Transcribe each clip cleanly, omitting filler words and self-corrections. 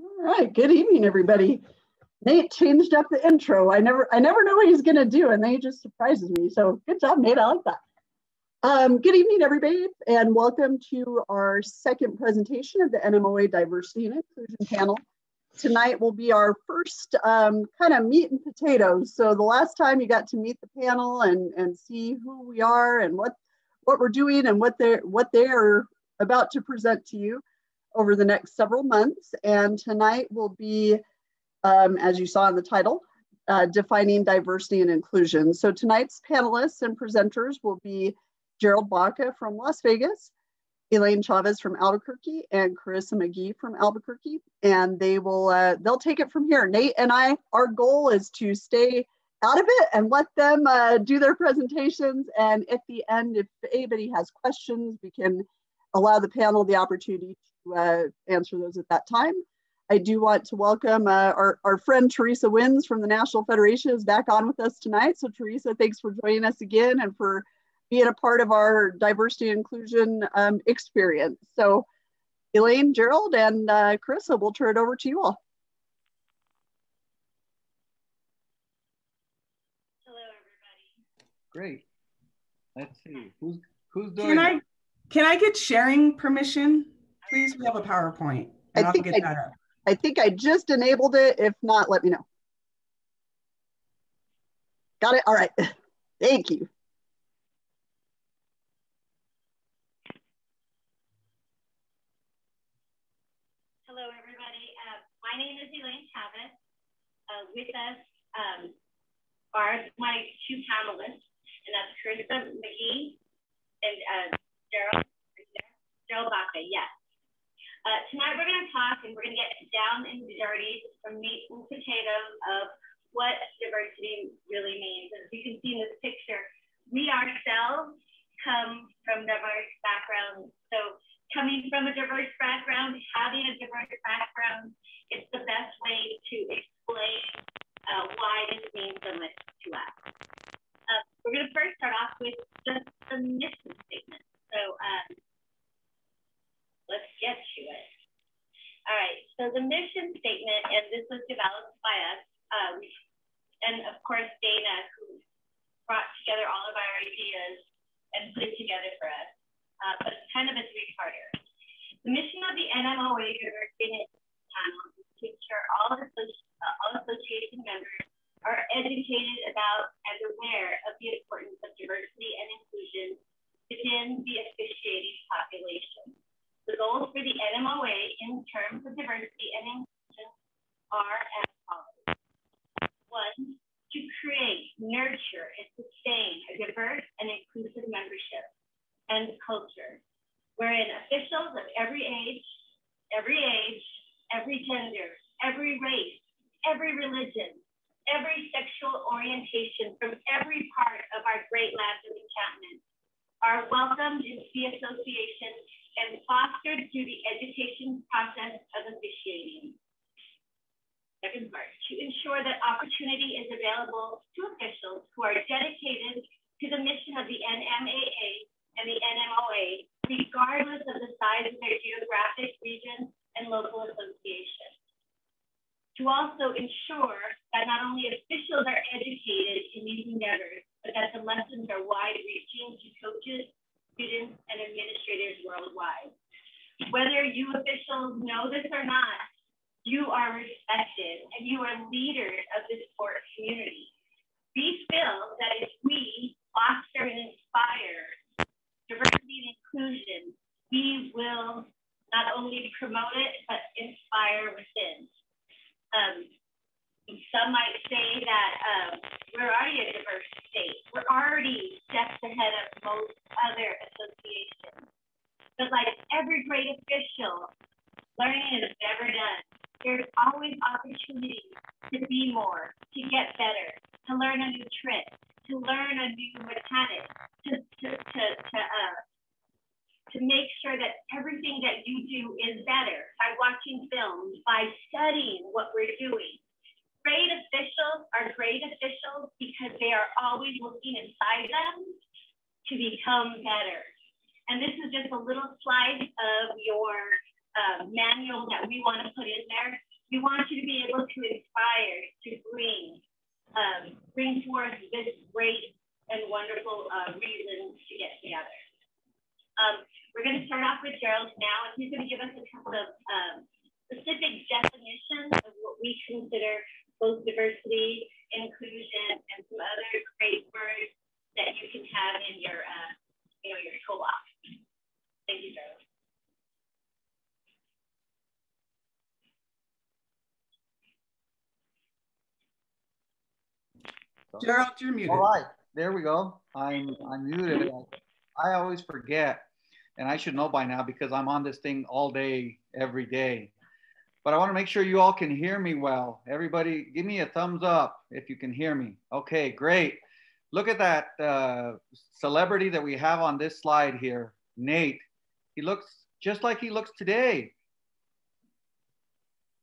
All right, good evening, everybody. Nate changed up the intro. I never know what he's gonna do, and then he just surprises me. So good job, Nate. I like that. Good evening, everybody, and welcome to our second presentation of the NMOA Diversity and Inclusion Panel. Tonight will be our first kind of meat and potatoes. So the last time you got to meet the panel and see who we are and what we're doing and what they're about to present to you over the next several months. And tonight will be, as you saw in the title, defining diversity and inclusion. So tonight's panelists and presenters will be Gerald Baca from Las Vegas, Elaine Chavez from Albuquerque, and Carissa McGee from Albuquerque. And they'll take it from here. Nate and I, our goal is to stay out of it and let them do their presentations. And at the end, if anybody has questions, we can allow the panel the opportunity to answer those at that time. I do want to welcome our friend Teresa Wins from the National Federation is back on with us tonight. So Teresa, thanks for joining us again and for being a part of our diversity and inclusion experience. So Elaine, Gerald, and Carissa, we'll turn it over to you all. Hello, everybody. Great. Let's see, who's doing Can I get sharing permission? Please, we have a PowerPoint. And I'll get that up. I think I just enabled it. If not, let me know. Got it? All right. Thank you. Hello, everybody. My name is Elaine Chavez. With us are my two panelists, and that's Carissa McGee and Gerald Baca, yes. Tonight we're going to talk and we're going to get down and dirty from meat and potatoes of what diversity really means. As you can see in this picture, we ourselves come from diverse backgrounds. So coming from a diverse background, having a diverse background, is the best way to explain why this means so much to us. We're going to first start off with just the mission statement. So let's get to it. All right, so the mission statement, and this was developed by us, and of course Dana, who brought together all of our ideas and put it together for us, but it's kind of a three-parter. The mission of the NMOA Diversity Panel is to ensure all association members are educated about and aware of the importance of diversity and inclusion within the officiating population. The goals for the NMOA in terms of diversity and inclusion are as follows. One, to create, nurture, and sustain a diverse and inclusive membership and culture, wherein officials of every age, every gender, every race, every religion, every sexual orientation from every part of our great land of encampment are welcomed into the association and fostered through the education process of officiating. Second part, to ensure that opportunity is available to officials who are dedicated to the mission of the NMAA and the NMOA, regardless of the size of their geographic region and local association. To also ensure that not only officials are educated in these endeavors, but that the lessons are wide-reaching to coaches, students, and administrators worldwide. Whether you officials know this or not, you are respected and you are leaders of this sport community. We feel that if we foster and inspire diversity and inclusion, we will not only promote it, but inspire within. Some might say that we're already a diverse state. We're already steps ahead of most other associations. But like every great official, learning is never done. There's always opportunity to be more, to get better, to learn a new trick, to learn a new mechanic, to make sure that everything that you do is better by watching films, by studying what we're doing. Great officials are great officials because they are always looking inside them to become better. And this is just a little slide of your manual that we want to put in there. We want you to be able to inspire, to bring forth this great and wonderful reason to get together. We're going to start off with Gerald now, and he's going to give us a couple of specific definitions of what we consider both diversity, inclusion, and some other great words that you can have in your, your co-op. Thank you, Gerald. Gerald, you're muted. All right, there we go. I'm muted. I always forget, and I should know by now because I'm on this thing all day, every day. But I want to make sure you all can hear me well. Everybody, give me a thumbs up if you can hear me. Okay, great. Look at that celebrity that we have on this slide here, Nate. He looks just like he looks today.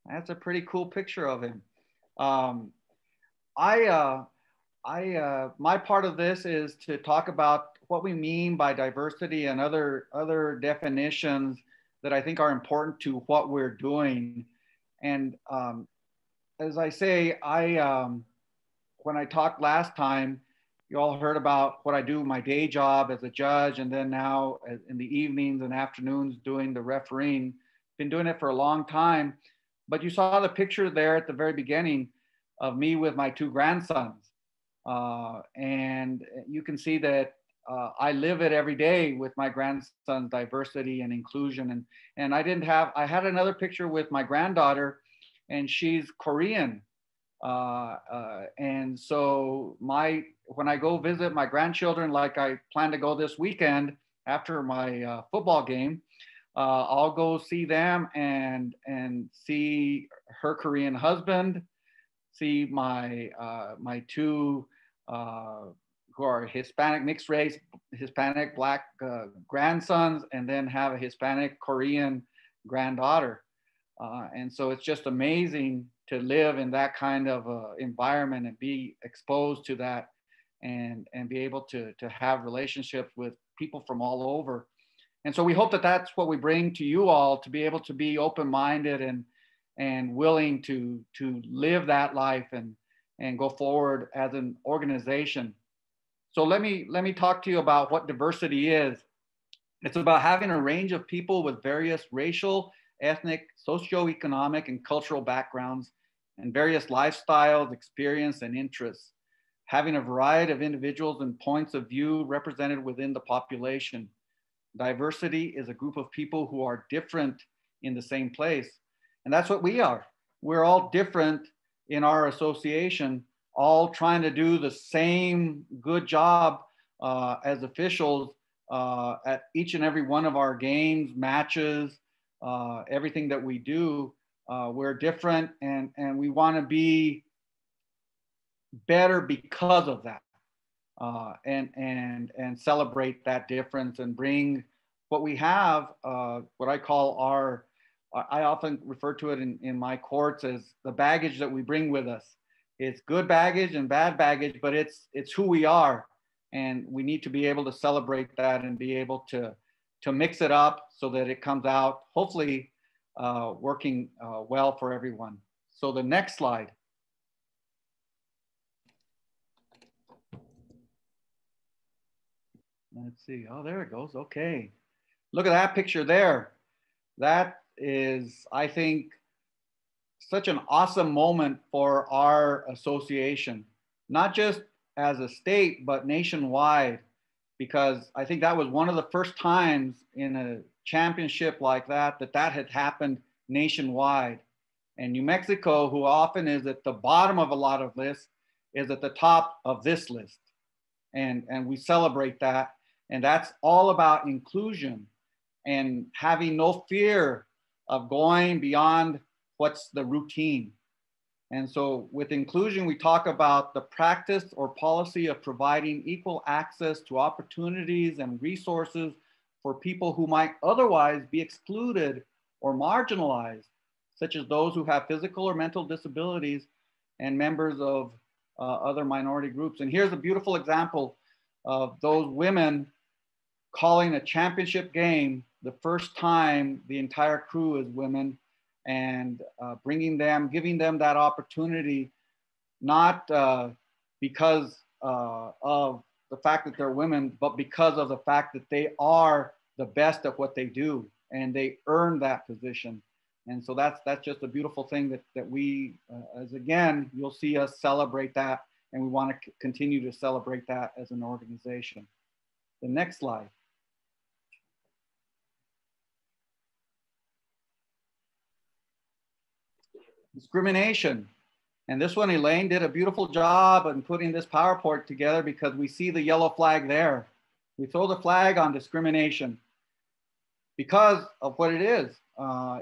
That's a pretty cool picture of him. My part of this is to talk about what we mean by diversity and other definitions that I think are important to what we're doing. And as I say, when I talked last time, you all heard about what I do, my day job as a judge, and then now in the evenings and afternoons doing the refereeing. Been doing it for a long time, but you saw the picture there at the very beginning of me with my two grandsons. And you can see that I live it every day with my grandson's diversity and inclusion. And I had another picture with my granddaughter, and she's Korean. And so when I go visit my grandchildren, like I plan to go this weekend after my football game, I'll go see them and see her Korean husband, see my two who are Hispanic mixed race, Hispanic Black grandsons, and then have a Hispanic Korean granddaughter. And so it's just amazing to live in that kind of environment and be exposed to that and be able to have relationships with people from all over. And so we hope that that's what we bring to you all, to be able to be open-minded and willing to live that life and go forward as an organization. So let me talk to you about what diversity is. It's about having a range of people with various racial, ethnic, socioeconomic, and cultural backgrounds and various lifestyles, experience, and interests. Having a variety of individuals and points of view represented within the population. Diversity is a group of people who are different in the same place. And that's what we are. We're all different in our association, all trying to do the same good job as officials at each and every one of our games, matches, everything that we do. We're different and we want to be better because of that. And celebrate that difference and bring what we have, what I call I often refer to it in my courts as the baggage that we bring with us. It's good baggage and bad baggage, but it's who we are. And we need to be able to celebrate that and be able to mix it up so that it comes out, hopefully working well for everyone. So the next slide. Let's see. Oh, there it goes. Okay. Look at that picture there. That is, I think, such an awesome moment for our association, not just as a state, but nationwide, because I think that was one of the first times in a championship like that had happened nationwide. And New Mexico, who often is at the bottom of a lot of lists, is at the top of this list. And we celebrate that. And that's all about inclusion and having no fear of going beyond what's the routine. And so with inclusion, we talk about the practice or policy of providing equal access to opportunities and resources for people who might otherwise be excluded or marginalized, such as those who have physical or mental disabilities and members of other minority groups. And here's a beautiful example of those women calling a championship game the first time the entire crew is women. and giving them that opportunity, not because of the fact that they're women, but because of the fact that they are the best at what they do and they earn that position. And so that's just a beautiful thing that we, as again, you'll see us celebrate that, and we want to continue to celebrate that as an organization. The next slide. Discrimination. And this one, Elaine did a beautiful job in putting this PowerPoint together, because we see the yellow flag there. We throw the flag on discrimination because of what it is.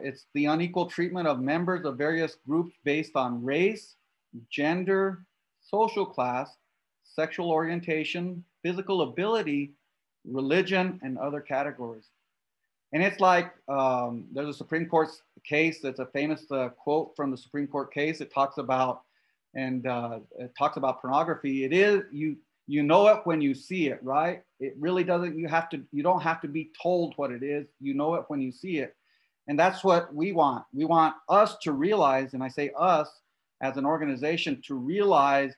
It's the unequal treatment of members of various groups based on race, gender, social class, sexual orientation, physical ability, religion, and other categories. And it's like, there's a Supreme Court case that's a famous quote from the Supreme Court case. It talks about, it talks about pornography. It is, you know it when you see it, right? It really doesn't, you don't have to be told what it is. You know it when you see it. And that's what we want. We want us to realize, and I say us as an organization, to realize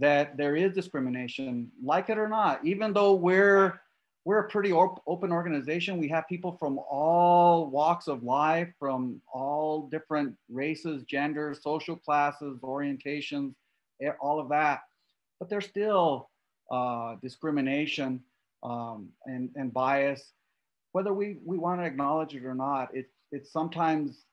that there is discrimination, like it or not. Even though we're a pretty open organization, we have people from all walks of life, from all different races, genders, social classes, orientations, all of that. But there's still discrimination and bias, whether we want to acknowledge it or not. It's sometimes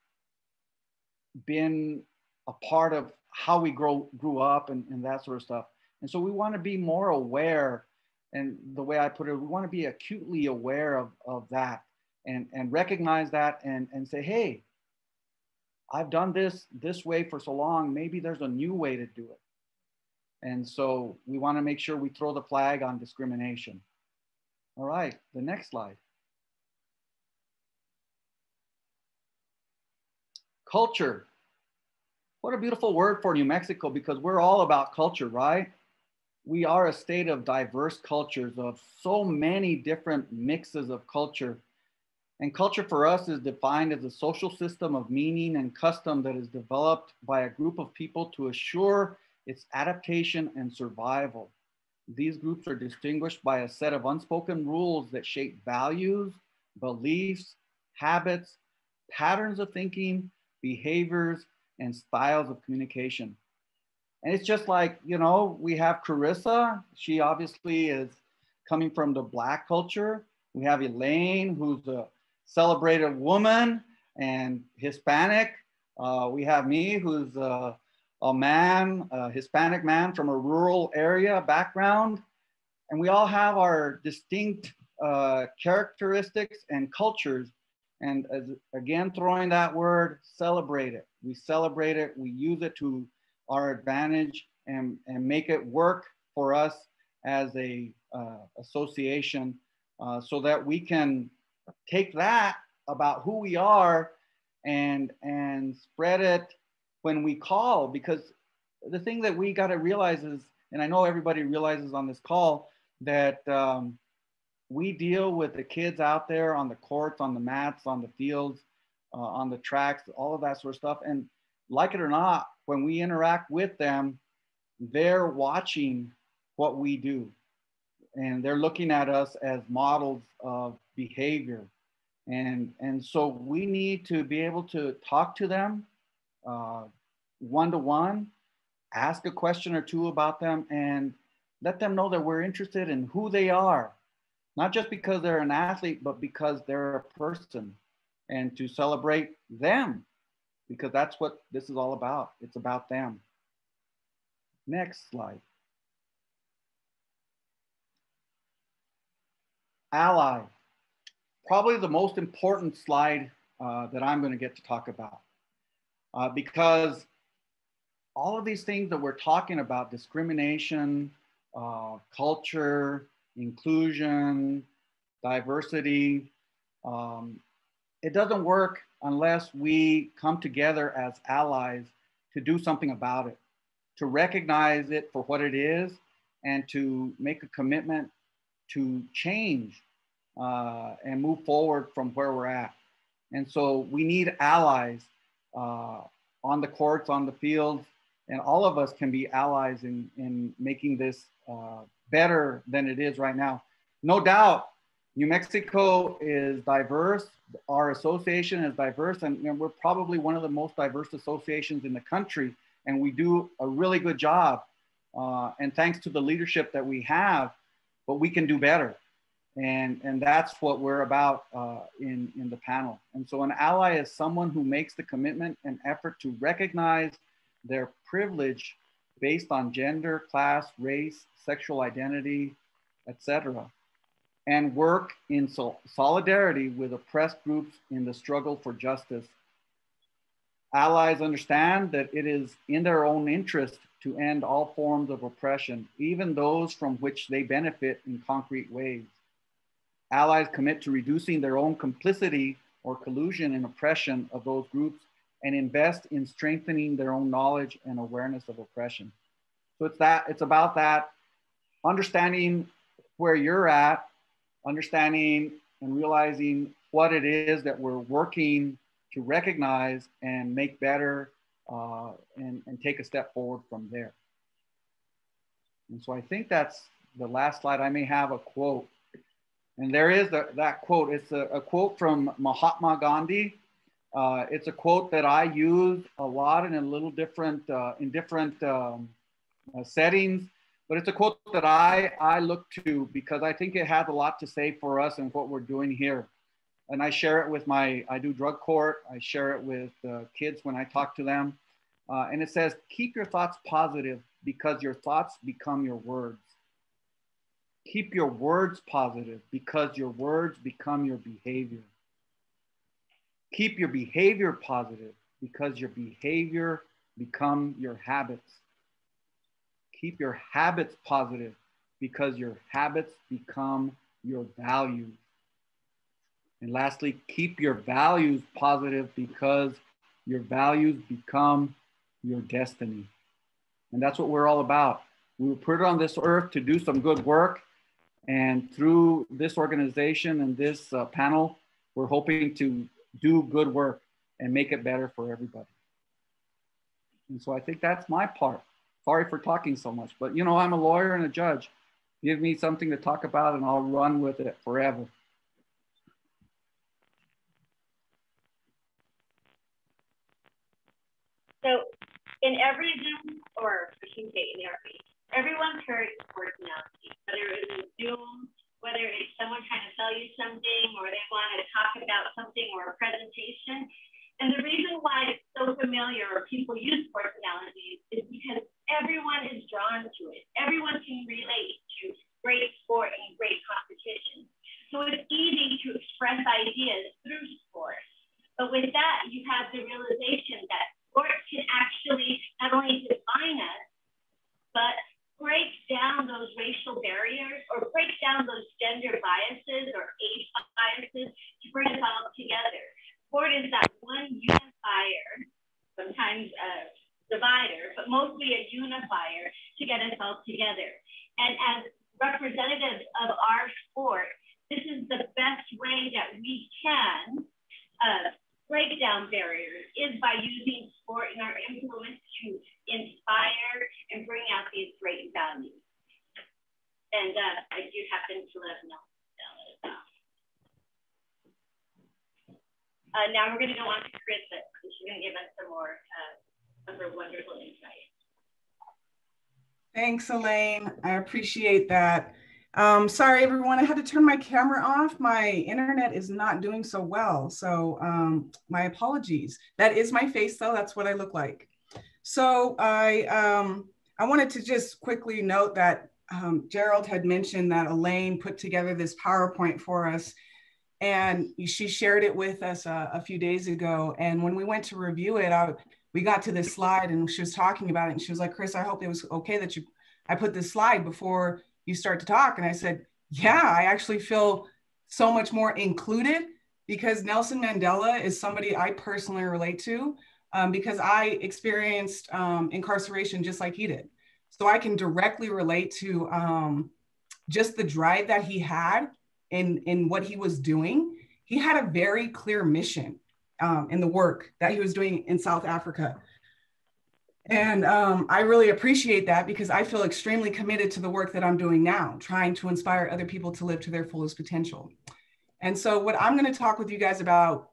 been a part of how we grew up and that sort of stuff. And so we want to be more aware, and the way I put it, we want to be acutely aware of that and recognize that and say, hey, I've done this way for so long, maybe there's a new way to do it. And so we want to make sure we throw the flag on discrimination. All right, the next slide. Culture. What a beautiful word for New Mexico, because we're all about culture, right? We are a state of diverse cultures, of so many different mixes of culture. And culture for us is defined as a social system of meaning and custom that is developed by a group of people to assure its adaptation and survival. These groups are distinguished by a set of unspoken rules that shape values, beliefs, habits, patterns of thinking, behaviors, and styles of communication. And it's just like, you know, we have Carissa. She obviously is coming from the Black culture. We have Elaine, who's a celebrated woman and Hispanic. We have me, who's a man, a Hispanic man from a rural area background. And we all have our distinct characteristics and cultures. And again, throwing that word, celebrate it. We celebrate it, we use it to our advantage and make it work for us as a association, so that we can take that about who we are and spread it when we call. Because the thing that we got to realize is, and I know everybody realizes on this call, that we deal with the kids out there on the courts, on the mats, on the fields, on the tracks, all of that sort of stuff. And like it or not, when we interact with them, they're watching what we do. And they're looking at us as models of behavior. And so we need to be able to talk to them one-to-one, ask a question or two about them, and let them know that we're interested in who they are. Not just because they're an athlete, but because they're a person, and to celebrate them, because that's what this is all about. It's about them. Next slide. Ally. Probably the most important slide that I'm going to get to talk about, because all of these things that we're talking about, discrimination, culture, inclusion, diversity, it doesn't work unless we come together as allies to do something about it, to recognize it for what it is, and to make a commitment to change and move forward from where we're at. And so we need allies. on the courts, on the fields, and all of us can be allies in making this better than it is right now. No doubt, New Mexico is diverse. Our association is diverse, and we're probably one of the most diverse associations in the country, and we do a really good job. And thanks to the leadership that we have, but we can do better. And that's what we're about in the panel. And so an ally is someone who makes the commitment and effort to recognize their privilege based on gender, class, race, sexual identity, etc., and work in solidarity with oppressed groups in the struggle for justice. Allies understand that it is in their own interest to end all forms of oppression, even those from which they benefit in concrete ways. Allies commit to reducing their own complicity or collusion in oppression of those groups and invest in strengthening their own knowledge and awareness of oppression. So it's about that, understanding where you're at, understanding and realizing what it is that we're working to recognize and make better and take a step forward from there. And so I think that's the last slide. I may have a quote. And there is that quote. It's a quote from Mahatma Gandhi. It's a quote that I use a lot in a little different, in different settings. But it's a quote that I look to because I think it has a lot to say for us and what we're doing here. And I share it with I do drug court. I share it with kids when I talk to them. And it says, keep your thoughts positive because your thoughts become your words. Keep your words positive because your words become your behavior. Keep your behavior positive because your behavior become your habits. Keep your habits positive because your habits become your values. And lastly, keep your values positive because your values become your destiny. And that's what we're all about. We were put on this earth to do some good work. And through this organization and this panel, we're hoping to do good work and make it better for everybody. And so I think that's my part. Sorry for talking so much, but you know, I'm a lawyer and a judge. Give me something to talk about and I'll run with it forever. So in every Zoom, or I should say in everyone's heard personality, whether it's a Zoom, whether it's someone trying to sell you something or they want to talk about something or a presentation. And the reason why it's so familiar or people use personalities is because everyone is drawn to it. Everyone can relate to great sport and great competition. So it's easy to express ideas through sport. But with that, you have the realization that sport can actually not only define us, but break down those racial barriers or break down those gender biases or age biases to bring us all together. Sport is that one unifier, sometimes a divider, but mostly a unifier to get us all together. And as representatives of our sport, this is the best way that we can break down barriers is by using sport in our influence to inspire and bring out these great values. And I do happen to let them know. Now we're going to go on to Krista. She's going to give us some more of her wonderful insight. Thanks, Elaine. I appreciate that. Sorry, everyone. I had to turn my camera off. My internet is not doing so well. So my apologies. That is my face, though. That's what I look like. So I wanted to just quickly note that Gerald had mentioned that Elaine put together this PowerPoint for us. And she shared it with us a few days ago. And when we went to review it, we got to this slide and she was talking about it. And she was like, Chris, I hope it was okay that I put this slide before you start to talk. And I said, yeah, I actually feel so much more included because Nelson Mandela is somebody I personally relate to because I experienced incarceration just like he did. So I can directly relate to just the drive that he had in what he was doing. He had a very clear mission. in the work that he was doing in South Africa. And I really appreciate that because I feel extremely committed to the work that I'm doing now, trying to inspire other people to live to their fullest potential. And so what I'm going to talk with you guys about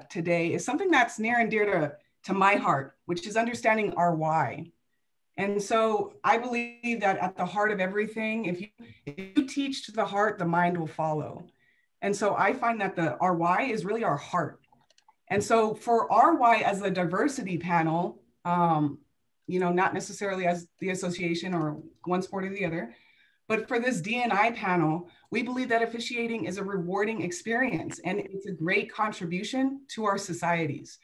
today is something that's near and dear to my heart, which is understanding our why. And so I believe that at the heart of everything, if you teach to the heart, the mind will follow. And so I find that our why is really our heart. And so for our why as the diversity panel, not necessarily as the association or one sport or the other, but for this D&I panel, we believe that officiating is a rewarding experience and it's a great contribution to our societies.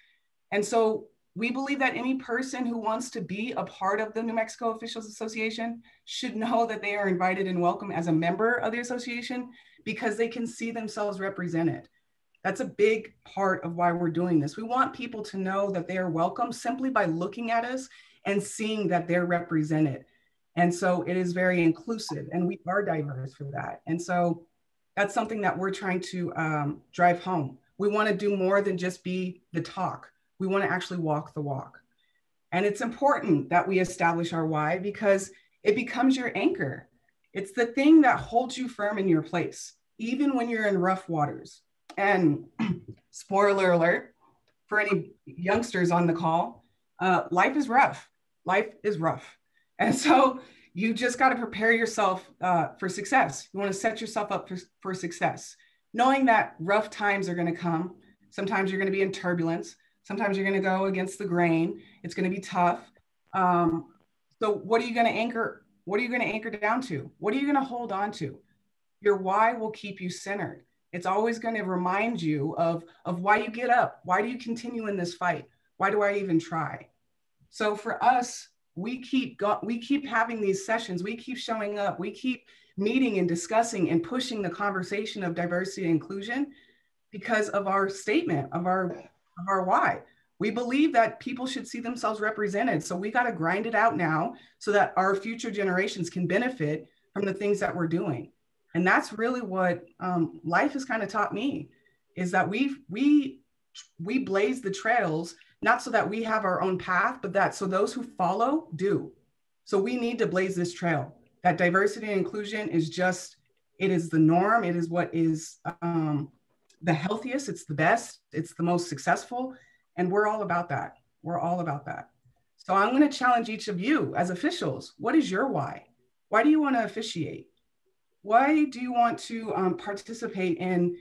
And so we believe that any person who wants to be a part of the New Mexico Officials Association should know that they are invited and welcome as a member of the association because they can see themselves represented. That's a big part of why we're doing this. We want people to know that they are welcome simply by looking at us and seeing that they're represented. And so it is very inclusive and we are diverse for that. And so that's something that we're trying to drive home. We want to do more than just be the talk. We want to actually walk the walk. And it's important that we establish our why because it becomes your anchor. It's the thing that holds you firm in your place, even when you're in rough waters. And spoiler alert for any youngsters on the call, life is rough. Life is rough. And so you just got to prepare yourself for success. You want to set yourself up for success, knowing that rough times are going to come. Sometimes you're going to be in turbulence. Sometimes you're going to go against the grain. It's going to be tough. So what are you going to anchor? What are you going to anchor down to? What are you going to hold on to? Your why will keep you centered. It's always going to remind you of why you get up. Why do you continue in this fight? Why do I even try? So for us, we keep having these sessions. We keep showing up. We keep meeting and discussing and pushing the conversation of diversity and inclusion because of our statement of our why. We believe that people should see themselves represented. So we got to grind it out now so that our future generations can benefit from the things that we're doing. And that's really what life has kind of taught me, is that we blaze the trails, not so that we have our own path, but that so those who follow do. So we need to blaze this trail. That diversity and inclusion is it is the norm. It is what is the healthiest. It's the best. It's the most successful. And we're all about that. We're all about that. So I'm going to challenge each of you as officials. What is your why? Why do you want to officiate? Why do you want to participate in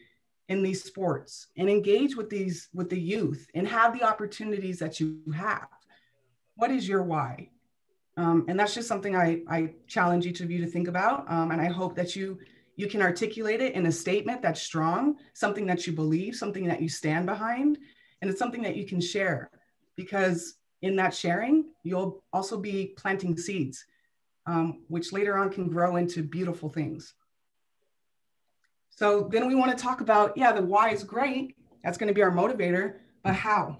these sports and engage with the youth and have the opportunities that you have? What is your why? And that's just something I challenge each of you to think about. And I hope that you can articulate it in a statement that's strong, something that you believe, something that you stand behind, and it's something that you can share, because in that sharing, you'll also be planting seeds, which later on can grow into beautiful things. So then we want to talk about, the why is great. That's going to be our motivator, but how?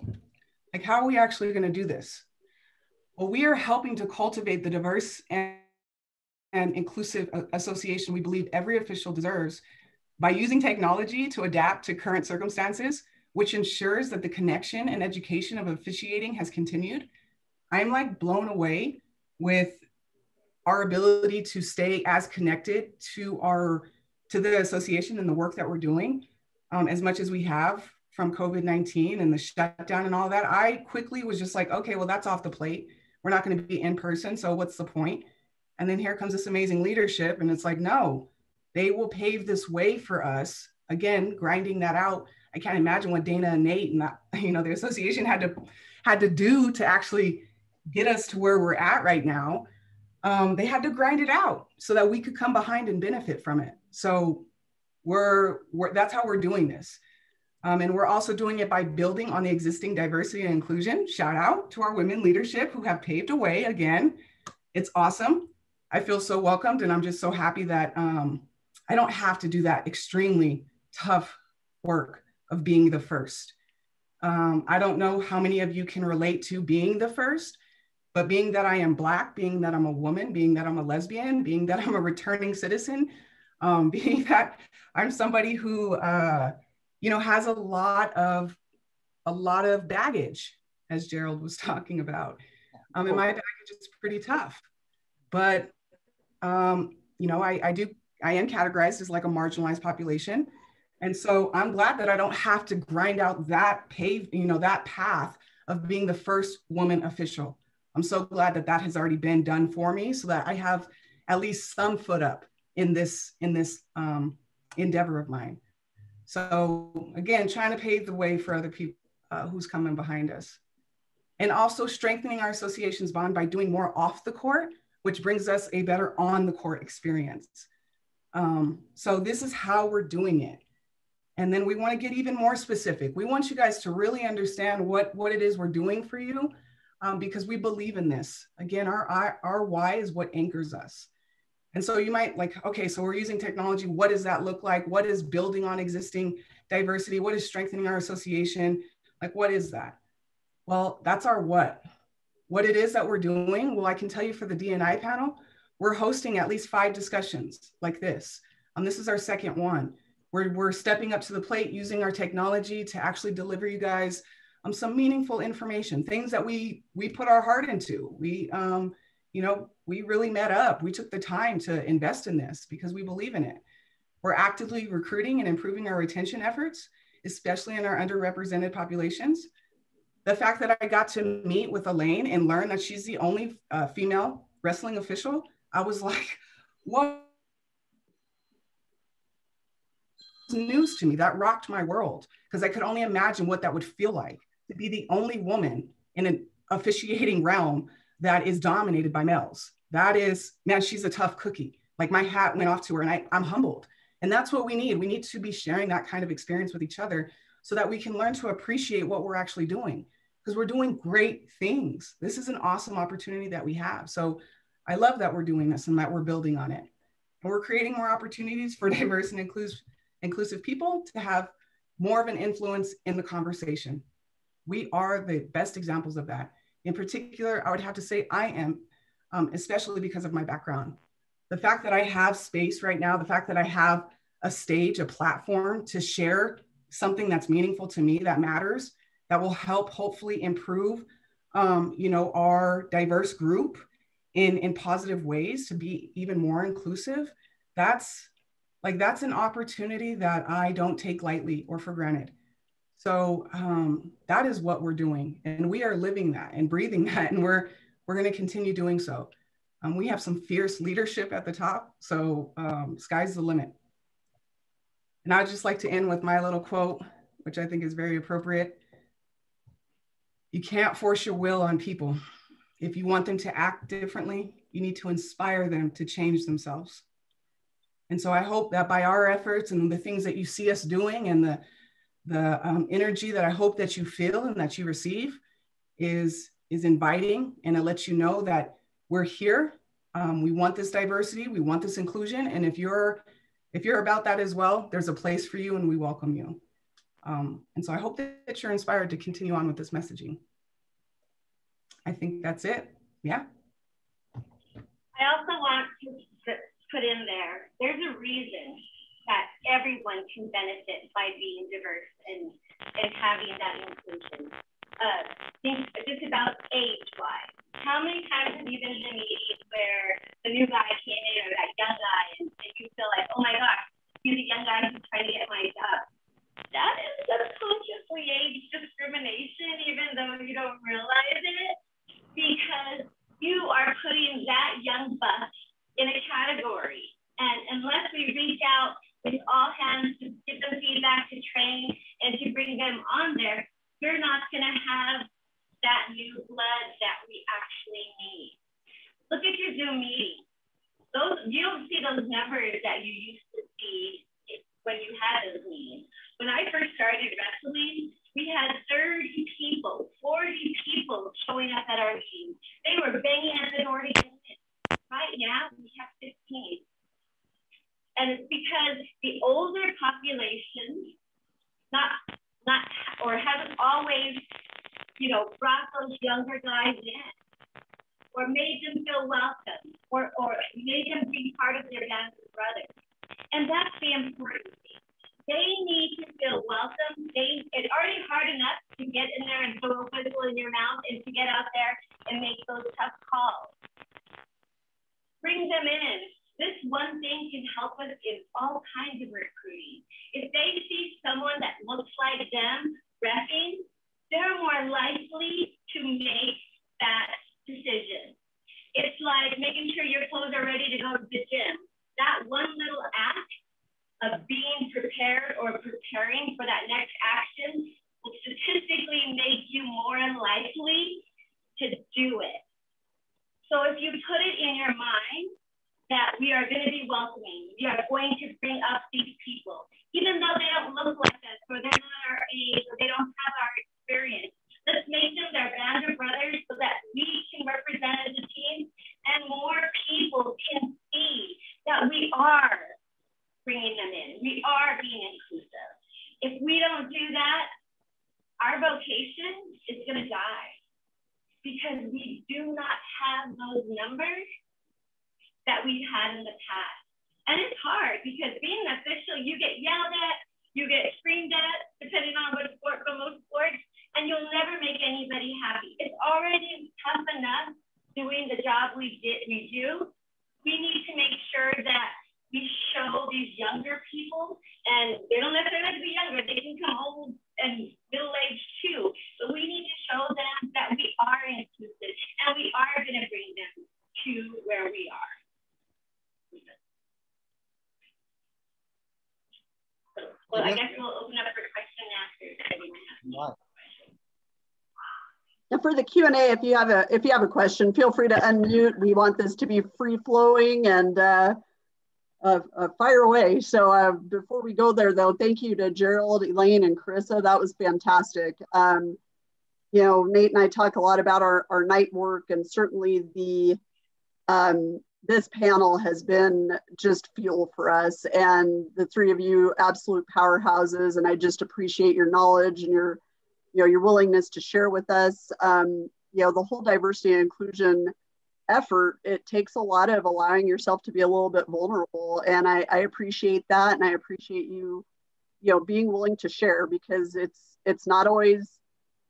Like, how are we actually going to do this? Well, we are helping to cultivate the diverse and inclusive association we believe every official deserves by using technology to adapt to current circumstances, which ensures that the connection and education of officiating has continued. I'm like blown away with our ability to stay as connected to the association and the work that we're doing as much as we have from COVID-19 and the shutdown and all that. I quickly was just like, okay, well, that's off the plate. We're not going to be in person, so what's the point? And then here comes this amazing leadership, and it's like, no, they will pave this way for us. Again, grinding that out. I can't imagine what Dana and Nate and the association had to do to actually get us to where we're at right now. They had to grind it out so that we could come behind and benefit from it. So that's how we're doing this. And we're also doing it by building on the existing diversity and inclusion. Shout out to our women leadership who have paved a way. Again, it's awesome. I feel so welcomed, and I'm just so happy that I don't have to do that extremely tough work of being the first. I don't know how many of you can relate to being the first, but being that I am Black, being that I'm a woman, being that I'm a lesbian, being that I'm a returning citizen, being that I'm somebody who, has a lot of a lot of baggage, as Gerald was talking about. And my baggage is pretty tough, but you know, I am categorized as like a marginalized population. And so I'm glad that I don't have to grind out that that path of being the first woman official. I'm so glad that that has already been done for me, so that I have at least some foot up in this endeavor of mine. So again, trying to pave the way for other people who's coming behind us. And also strengthening our association's bond by doing more off the court, which brings us a better on the court experience. So this is how we're doing it. And then we want to get even more specific. We want you guys to really understand what it is we're doing for you, because we believe in this. Again, our why is what anchors us. And so you might like, okay, so we're using technology. What does that look like? What is building on existing diversity? What is strengthening our association? Like, what is that? Well, that's our what. What it is that we're doing, well, I can tell you for the D&I panel, we're hosting at least 5 discussions like this. This is our second one. We're stepping up to the plate using our technology to actually deliver you guys some meaningful information, things that we put our heart into. We really met up. We took the time to invest in this because we believe in it. We're actively recruiting and improving our retention efforts, especially in our underrepresented populations. The fact that I got to meet with Elaine and learn that she's the only female wrestling official, I was like, what? News to me. That rocked my world, because I could only imagine what that would feel like to be the only woman in an officiating realm that is dominated by males. That is, man, she's a tough cookie. Like, my hat went off to her, and I'm humbled. And that's what we need. We need to be sharing that kind of experience with each other so that we can learn to appreciate what we're actually doing, because we're doing great things. This is an awesome opportunity that we have. So I love that we're doing this and that we're building on it. And we're creating more opportunities for diverse and inclusive people to have more of an influence in the conversation. We are the best examples of that. In particular, I would have to say I am, especially because of my background. The fact that I have space right now, the fact that I have a stage, a platform to share something that's meaningful to me, that matters, that will help hopefully improve our diverse group in positive ways to be even more inclusive. That's an opportunity that I don't take lightly or for granted. So that is what we're doing. And we are living that and breathing that. And we're going to continue doing so. We have some fierce leadership at the top. So sky's the limit. And I'd just like to end with my little quote, which I think is very appropriate. You can't force your will on people. If you want them to act differently, you need to inspire them to change themselves. And so I hope that by our efforts and the things that you see us doing and the energy that I hope that you feel and that you receive is inviting, and it lets you know that we're here. We want this diversity, we want this inclusion, and if you're about that as well, there's a place for you and we welcome you. And so I hope that you're inspired to continue on with this messaging. I think that's it. Yeah. I also want to put in there's a reason that everyone can benefit by being diverse and having that inclusion. Think just about age-wise. How many times have you been in a meeting where the new guy came in, or that young guy, and you feel like, oh my gosh, he's a young guy who's trying to get my job? That is subconsciously age discrimination, even though you don't realize it, because you are putting that young buck in a category. And unless we reach out with all hands to give them feedback, to train, and to bring them on there, you're not going to have that new blood that we actually need. Look at your Zoom meeting. You don't see those numbers that you used to see when you had those meetings. When I first started wrestling, we had 30 people, 40 people showing up at our meetings. They were banging at the door to get in. Right now, we have 15. And it's because the older population haven't always, brought those younger guys in, or made them feel welcome, or made them be part of their younger brothers. And that's the important thing. They need to feel welcome. It's already hard enough to get in there and throw a whistle in your mouth and to get out there and make those tough calls. Bring them in. This one thing can help us in all kinds of recruiting. If they see someone that looks like them reffing, they're more likely to make that decision. It's like making sure your clothes are ready to go to the gym. That one little act of being prepared or preparing for that next action will statistically make you more likely to do it. So if you put it in your mind that we are going to be welcoming, we are going to bring up these people, even though they don't look like us or they're not our age or they don't have our experience, let's make them their band of brothers so that we can represent as a team and more people can see that we are bringing them in. We are being inclusive. If we don't do that, our vocation is going to die because we do not have those numbers that we've had in the past. And it's hard because being an official, you get yelled at, you get screamed at, depending on what sport, but most sports, and you'll never make anybody happy. It's already tough enough doing the job we do. We need to make sure that we show these younger people, and they don't necessarily have to be younger, they can come old and middle-aged too, but we need to show them that we are inclusive and we are going to bring them to where we are. Well, I guess we'll open up for question and answers. And for the Q&A, if you have a question, feel free to unmute. We want this to be free flowing and fire away. So before we go there, though, thank you to Gerald, Elaine, and Carissa. That was fantastic. You know, Nate and I talk a lot about our night work, and certainly the this panel has been just fuel for us, and the three of you absolute powerhouses, and I just appreciate your knowledge and your willingness to share with us. You know, the whole diversity and inclusion effort, it takes a lot of allowing yourself to be a little bit vulnerable, and I appreciate that, and I appreciate you being willing to share, because it's not always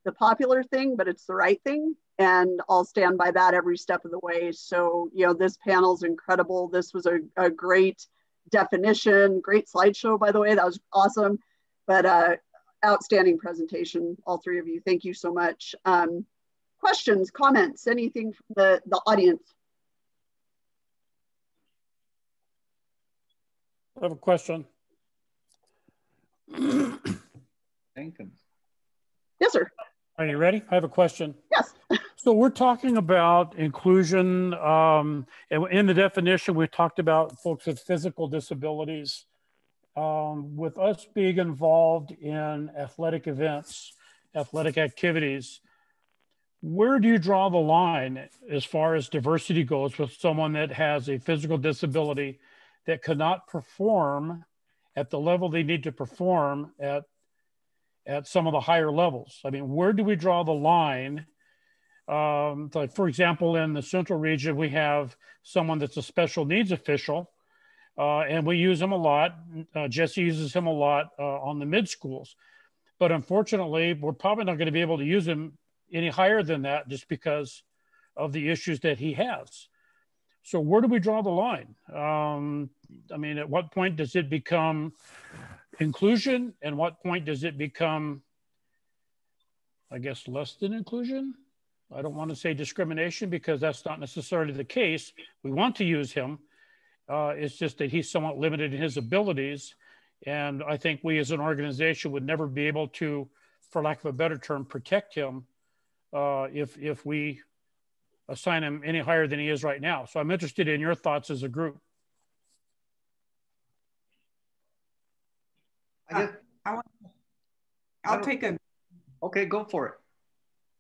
the popular thing, but it's the right thing. And I'll stand by that every step of the way. So, you know, this panel is incredible. This was a great definition, great slideshow, by the way, that was awesome. But outstanding presentation, all three of you. Thank you so much. Questions, comments, anything from the audience? I have a question. Jenkins. Yes, sir. Are you ready? I have a question. Yes. So we're talking about inclusion, and in the definition, we talked about folks with physical disabilities. With us being involved in athletic events, athletic activities, where do you draw the line as far as diversity goes with someone that has a physical disability that cannot perform at the level they need to perform at some of the higher levels? I mean, where do we draw the line? Like, for example, in the Central region, we have someone that's a special needs official, and we use him a lot. Jesse uses him a lot on the mid schools. But unfortunately, we're probably not going to be able to use him any higher than that just because of the issues that he has. So where do we draw the line? I mean, at what point does it become inclusion, and what point does it become, I guess, less than inclusion? I don't want to say discrimination, because that's not necessarily the case. We want to use him. It's just that he's somewhat limited in his abilities. And I think we as an organization would never be able to, for lack of a better term, protect him if we assign him any higher than he is right now. So I'm interested in your thoughts as a group. I'll take a... Okay, go for it.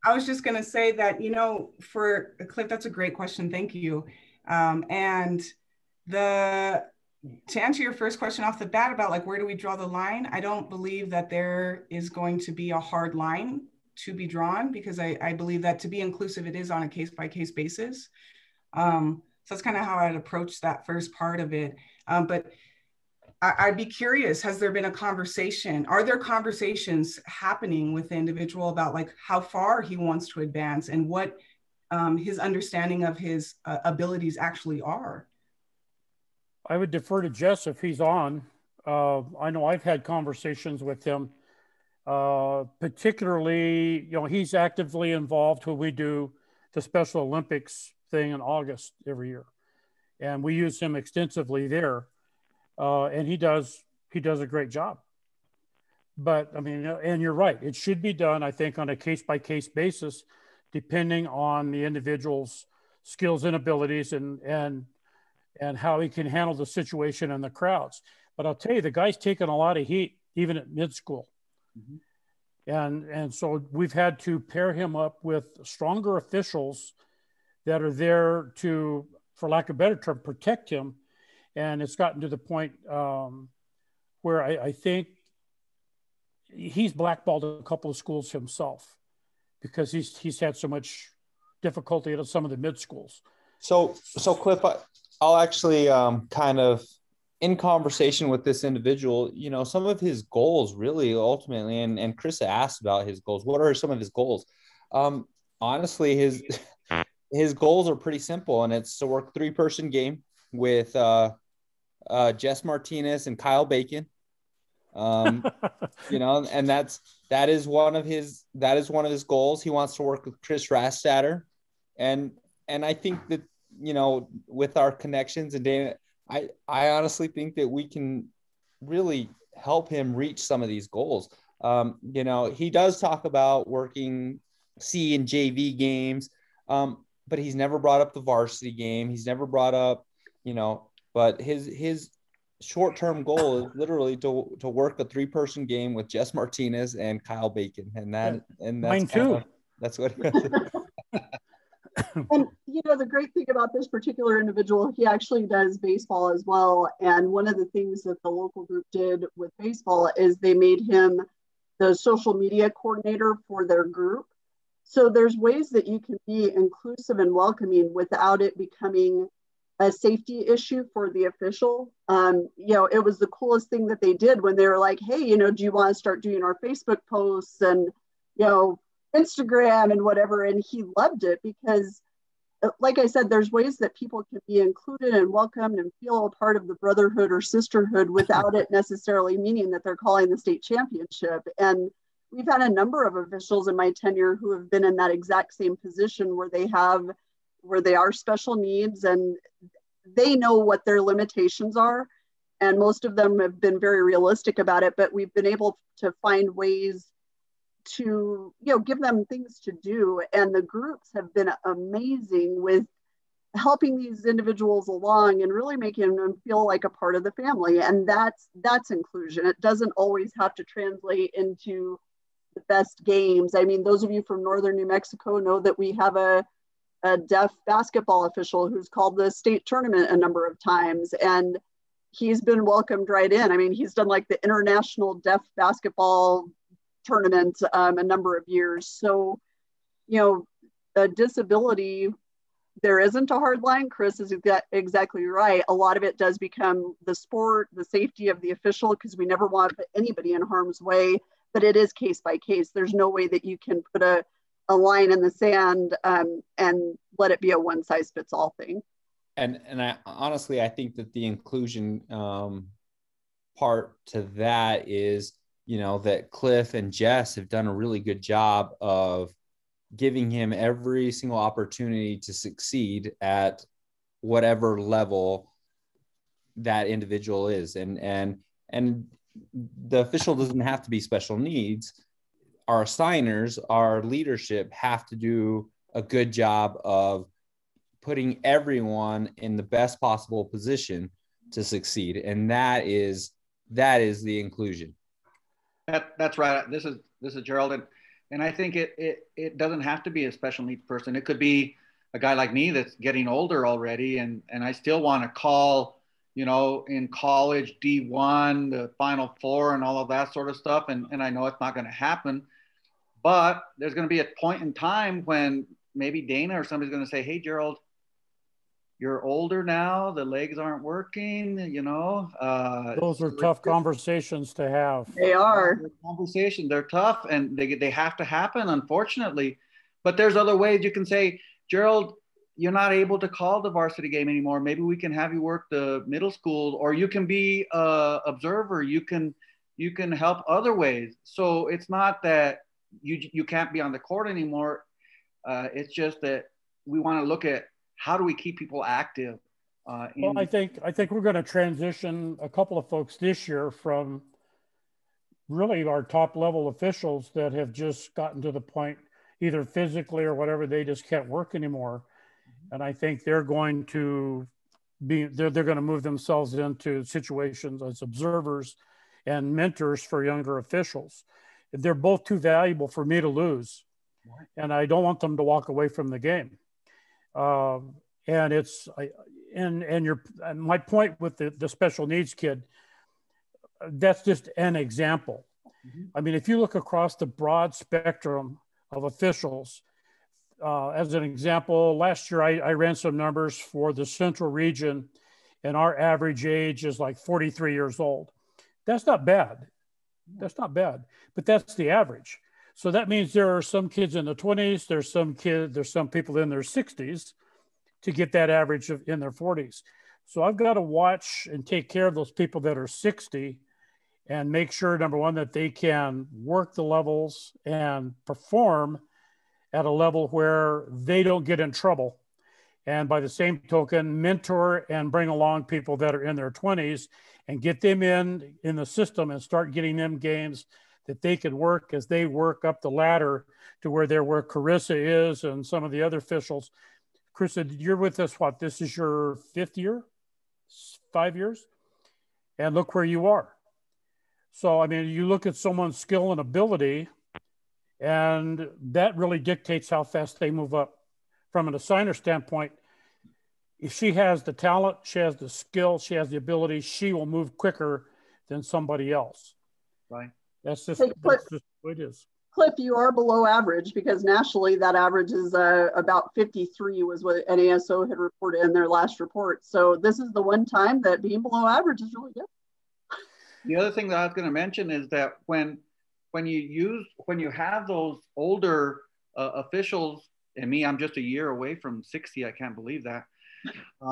I was just going to say that, you know, for Cliff, that's a great question. Thank you. And to answer your first question off the bat about like, where do we draw the line? I don't believe that there is going to be a hard line to be drawn, because I believe that to be inclusive, it is on a case-by-case basis. So that's kind of how I'd approach that first part of it. But I'd be curious, has there been a conversation? Are there conversations happening with the individual about like how far he wants to advance and what his understanding of his abilities actually are? I would defer to Jess if he's on. I know I've had conversations with him, particularly, he's actively involved when we do the Special Olympics thing in August every year. And we use him extensively there. And he does a great job. But I mean, and you're right, it should be done, I think, on a case-by-case basis, depending on the individual's skills and abilities and how he can handle the situation and the crowds. But I'll tell you, the guy's taken a lot of heat, even at mid-school. Mm-hmm. And so we've had to pair him up with stronger officials that are there to, for lack of a better term, protect him. And it's gotten to the point where I think he's blackballed a couple of schools himself because he's had so much difficulty at some of the mid schools. So Cliff, I'll actually kind of, in conversation with this individual, some of his goals really ultimately, and Chris asked about his goals. What are some of his goals? Honestly, his goals are pretty simple, and it's to work 3-person game with Jess Martinez and Kyle Bacon. And that is one of his goals. He wants to work with Chris Rastatter. And I think that, with our connections and Dana, I honestly think that we can really help him reach some of these goals. He does talk about working C and JV games, but he's never brought up the varsity game. He's never brought up, but his short-term goal is literally to work a 3-person game with Jess Martinez and Kyle Bacon. And that's mine too. That's what And the great thing about this particular individual, he actually does baseball as well. And one of the things that the local group did with baseball is they made him the social media coordinator for their group. So there's ways that you can be inclusive and welcoming without it becoming a safety issue for the official. It was the coolest thing that they did when they were like, hey, do you want to start doing our Facebook posts and, Instagram and whatever. And he loved it because, like I said, there's ways that people can be included and welcomed and feel a part of the brotherhood or sisterhood without it necessarily meaning that they're calling the state championship. And we've had a number of officials in my tenure who have been in that exact same position where they are special needs and they know what their limitations are. And most of them have been very realistic about it, but we've been able to find ways to, give them things to do. And the groups have been amazing with helping these individuals along and really making them feel like a part of the family. And that's inclusion. It doesn't always have to translate into the best games. I mean, those of you from Northern New Mexico know that we have a deaf basketball official who's called the state tournament a number of times, and he's been welcomed right in. I mean, he's done like the international deaf basketball tournament a number of years. So, a disability, there isn't a hard line. Chris is exactly right. A lot of it does become the sport, the safety of the official, because we never want to put anybody in harm's way, but it is case by case. There's no way that you can put a line in the sand and let it be a one size fits all thing. And I honestly, I think that the inclusion part to that is, that Cliff and Jess have done a really good job of giving him every single opportunity to succeed at whatever level that individual is. And the official doesn't have to be special needs. Our assigners, our leadership have to do a good job of putting everyone in the best possible position to succeed. And that is the inclusion. That's right. This is Gerald. And I think it doesn't have to be a special needs person. It could be a guy like me that's getting older already. And I still want to call, in college, D1, the Final Four and all of that sort of stuff. And I know it's not going to happen, but there's going to be a point in time when maybe Dana or somebody's going to say, hey, Gerald, you're older now, the legs aren't working, you know. Those are tough conversations to have. They are. They're tough, and they have to happen, unfortunately. But there's other ways you can say, Gerald, you're not able to call the varsity game anymore. Maybe we can have you work the middle school, or you can be a observer. You can help other ways. So it's not that you can't be on the court anymore. It's just that we want to look at how do we keep people active. Well, I think we're going to transition a couple of folks this year from really our top level officials that have just gotten to the point, either physically or whatever, they just can't work anymore. And I think they're going to they're going to move themselves into situations as observers and mentors for younger officials. They're both too valuable for me to lose. And I don't want them to walk away from the game. And it's, and my point with the special needs kid, that's just an example. I mean, if you look across the broad spectrum of officials, as an example, last year I ran some numbers for the central region, and our average age is like 43 years old. That's not bad. That's not bad, but that's the average. So that means there are some kids in the 20s, there's some people in their 60s to get that average in their 40s. So I've got to watch and take care of those people that are 60 and make sure, number one, that they can work the levels and perform at a level where they don't get in trouble. And by the same token, mentor and bring along people that are in their 20s and get them in the system and start getting them games that they can work as they work up the ladder to where Carissa is and some of the other officials. Carissa, you're with us, what, this is your 5th year? 5 years? And look where you are. So, I mean, you look at someone's skill and ability, and that really dictates how fast they move up. From an assigner standpoint, if she has the talent, she has the skill, she has the ability, she will move quicker than somebody else. Right. That's just what it is. Cliff, you are below average, because nationally that average is about 53 was what NASO had reported in their last report. So this is the one time that being below average is really good. The other thing that I was going to mention is that when you have those older officials, and me, I'm just a year away from 60. I can't believe that.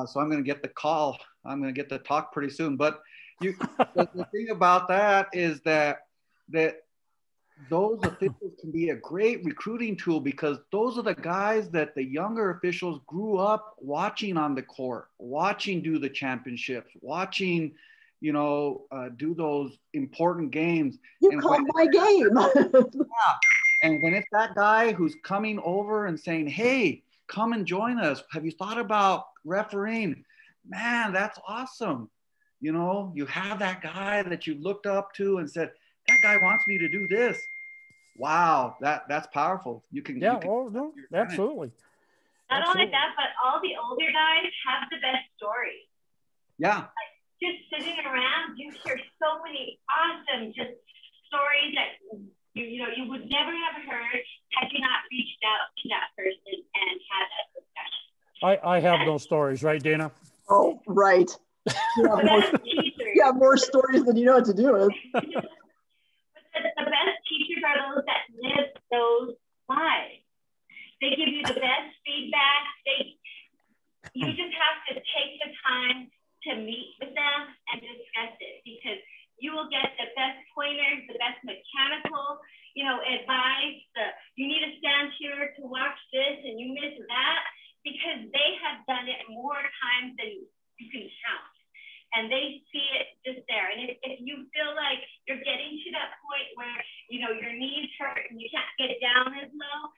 So I'm going to get the call. I'm going to get the talk pretty soon. But the thing about that is that those officials can be a great recruiting tool, because those are the guys that the younger officials grew up watching on the court, watching do the championships, watching, do those important games. You called my game. Yeah. And when it's that guy who's coming over and saying, hey, come and join us. Have you thought about refereeing? Man, that's awesome. You have that guy that you looked up to and said, that guy wants me to do this. Wow, that's powerful. Absolutely. Not only that, but all the older guys have the best stories. Yeah. Just sitting around, you hear so many awesome just stories that you would never have heard had you not reached out to that person and had that discussion. I have those stories, right, Dana? Oh, right. You have more stories than you know what to do with. But the best teachers are those that live those lives. They give you the best feedback. You just have to take the time to meet with them and discuss it, because you will get the best pointers, the best mechanical, advice. You need to stand here to watch this and you miss that, because they have done it more times than you can count. And they see it just there. And if you feel like you're getting to that point where, your knees hurt and you can't get down as low,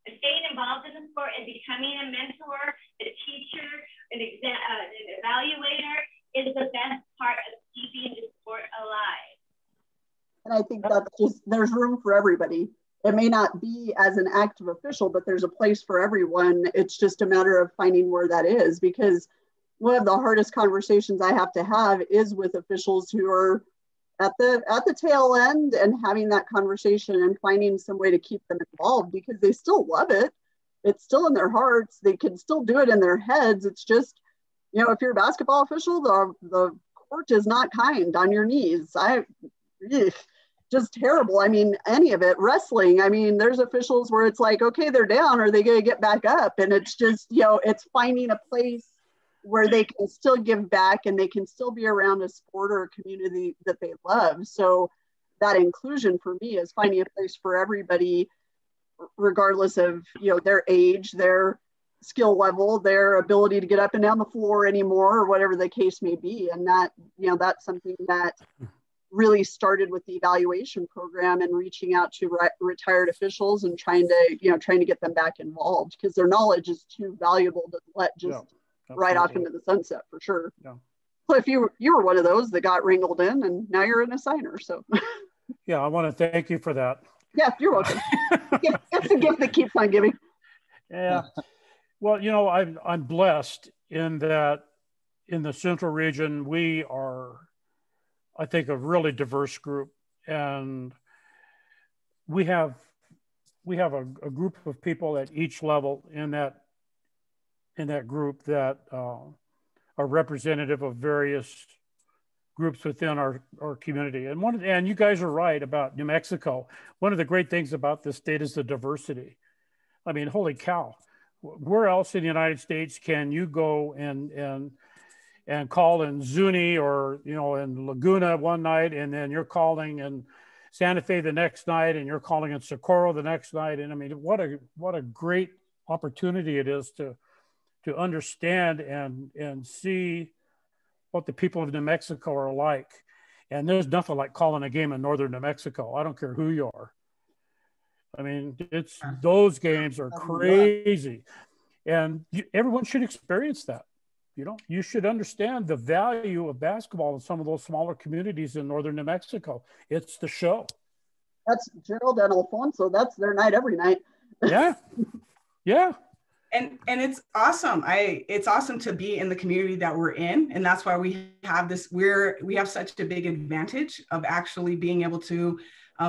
staying involved in the sport and becoming a mentor, a teacher, an evaluator is the best part of keeping the sport alive. And I think there's room for everybody. It may not be as an active official, but there's a place for everyone. It's just a matter of finding where that is, because one of the hardest conversations I have to have is with officials who are at the tail end, and having that conversation and finding some way to keep them involved, because they still love it. it's still in their hearts. They can still do it in their heads. It's just, you know, if you're a basketball official, the court is not kind on your knees. Just terrible. I mean, any of it. Wrestling, I mean, there's officials where it's like, okay, they're down. Are they going to get back up? And it's just, you know, it's finding a place where they can still give back and they can still be around a sport or a community that they love. So that inclusion for me is finding a place for everybody, regardless of, you know, their age, their skill level, their ability to get up and down the floor anymore, or whatever the case may be. And that, you know, that's something that really started with the evaluation program and reaching out to retired officials and trying to get them back involved, because their knowledge is too valuable to let just right off into the sunset, for sure. Yeah. So if you were one of those that got wrangled in, and now you're an assigner. So yeah, I want to thank you for that. Yeah, you're welcome. It's a gift that keeps on giving. Yeah. Well, you know, I'm blessed in that in the Central region, we are, I think, a really diverse group, and we have a group of people at each level in that group that are representative of various groups within our community. And you guys are right about New Mexico. One of the great things about this state is the diversity. I mean, holy cow! Where else in the United States can you go and call in Zuni or, you know, in Laguna one night, and then you're calling in Santa Fe the next night, and you're calling in Socorro the next night? And I mean, what a great opportunity it is to understand and see what the people of New Mexico are like. And there's nothing like calling a game in northern New Mexico. I don't care who you are. I mean, those games are crazy, and everyone should experience that. You know, you should understand the value of basketball in some of those smaller communities in northern New Mexico. It's the show. That's Gerald and Alfonso. That's their night every night. Yeah. Yeah. And it's awesome. It's awesome to be in the community that we're in. And that's why we have we have such a big advantage of actually being able to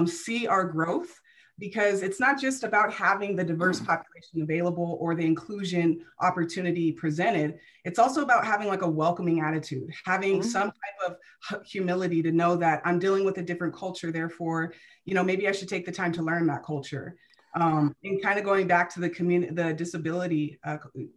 see our growth, because it's not just about having the diverse population available or the inclusion opportunity presented. It's also about having like a welcoming attitude, having some type of humility to know that I'm dealing with a different culture. Therefore, you know, maybe I should take the time to learn that culture. And kind of going back to the disability